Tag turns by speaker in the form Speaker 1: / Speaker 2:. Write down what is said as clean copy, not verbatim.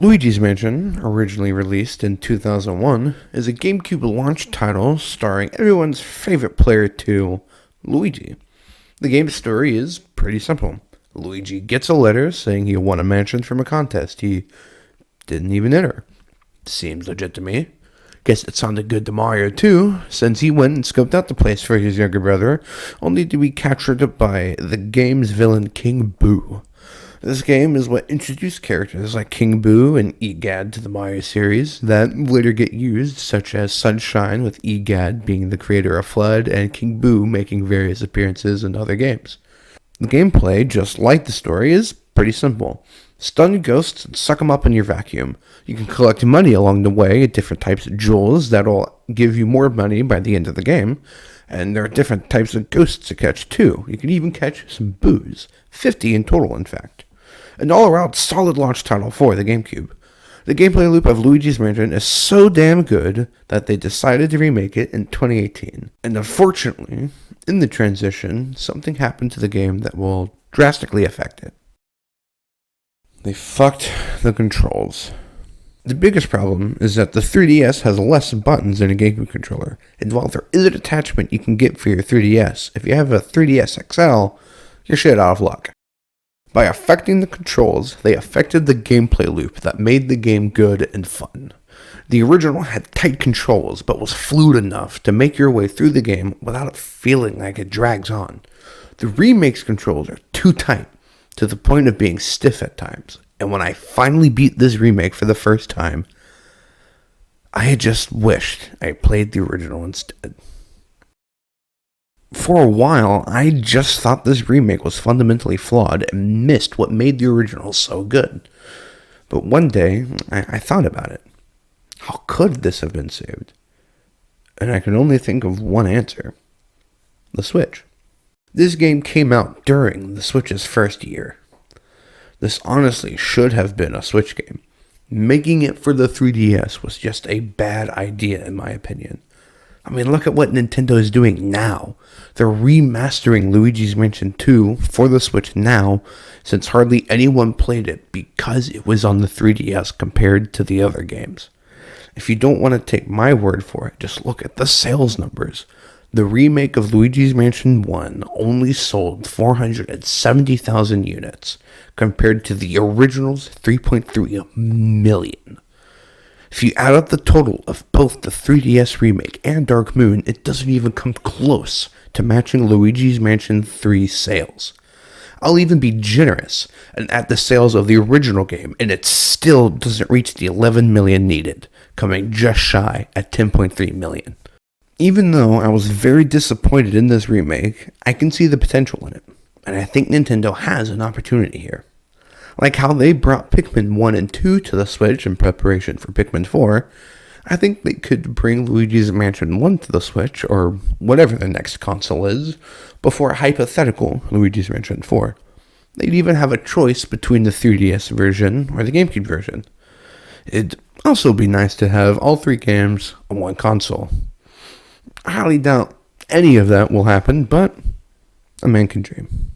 Speaker 1: Luigi's Mansion, originally released in 2001, is a GameCube launch title starring everyone's favorite player too, Luigi. The game's story is pretty simple. Luigi gets a letter saying he won a mansion from a contest he didn't even enter. Seems legit to me. Guess it sounded good to Mario too, since he went and scoped out the place for his younger brother, only to be captured by the game's villain King Boo. This game is what introduced characters like King Boo and Egad to the Mario series that later get used, such as Sunshine, with Egad being the creator of FLUDD and King Boo making various appearances in other games. The gameplay, just like the story, is pretty simple. Stun ghosts and suck them up in your vacuum. You can collect money along the way at different types of jewels that'll give you more money by the end of the game. And there are different types of ghosts to catch too. You can even catch some boos. 50 in total, in fact. An all-around solid launch title for the GameCube. The gameplay loop of Luigi's Mansion is so damn good that they decided to remake it in 2018. And unfortunately, in the transition, something happened to the game that will drastically affect it. They fucked the controls. The biggest problem is that the 3DS has less buttons than a GameCube controller, and while there is an attachment you can get for your 3DS, if you have a 3DS XL, you're shit out of luck. By affecting the controls, they affected the gameplay loop that made the game good and fun. The original had tight controls, but was fluid enough to make your way through the game without it feeling like it drags on. The remake's controls are too tight, to the point of being stiff at times, and when I finally beat this remake for the first time, I had just wished I played the original instead. For a while, I just thought this remake was fundamentally flawed and missed what made the original so good. But one day, I thought about it. How could this have been saved? And I could only think of one answer. The Switch. This game came out during the Switch's first year. This honestly should have been a Switch game. Making it for the 3DS was just a bad idea in my opinion. I mean, look at what Nintendo is doing now. They're remastering Luigi's Mansion 2 for the Switch now, since hardly anyone played it because it was on the 3DS compared to the other games. If you don't want to take my word for it, just look at the sales numbers. The remake of Luigi's Mansion 1 only sold 470,000 units, compared to the original's 3.3 million. If you add up the total of both the 3DS remake and Dark Moon, it doesn't even come close to matching Luigi's Mansion 3 sales. I'll even be generous and add the sales of the original game, and it still doesn't reach the 11 million needed, coming just shy at 10.3 million. Even though I was very disappointed in this remake, I can see the potential in it, and I think Nintendo has an opportunity here. Like how they brought Pikmin 1 and 2 to the Switch in preparation for Pikmin 4, I think they could bring Luigi's Mansion 1 to the Switch, or whatever the next console is, before a hypothetical Luigi's Mansion 4. They'd even have a choice between the 3DS version or the GameCube version. It'd also be nice to have all three games on one console. I highly doubt any of that will happen, but a man can dream.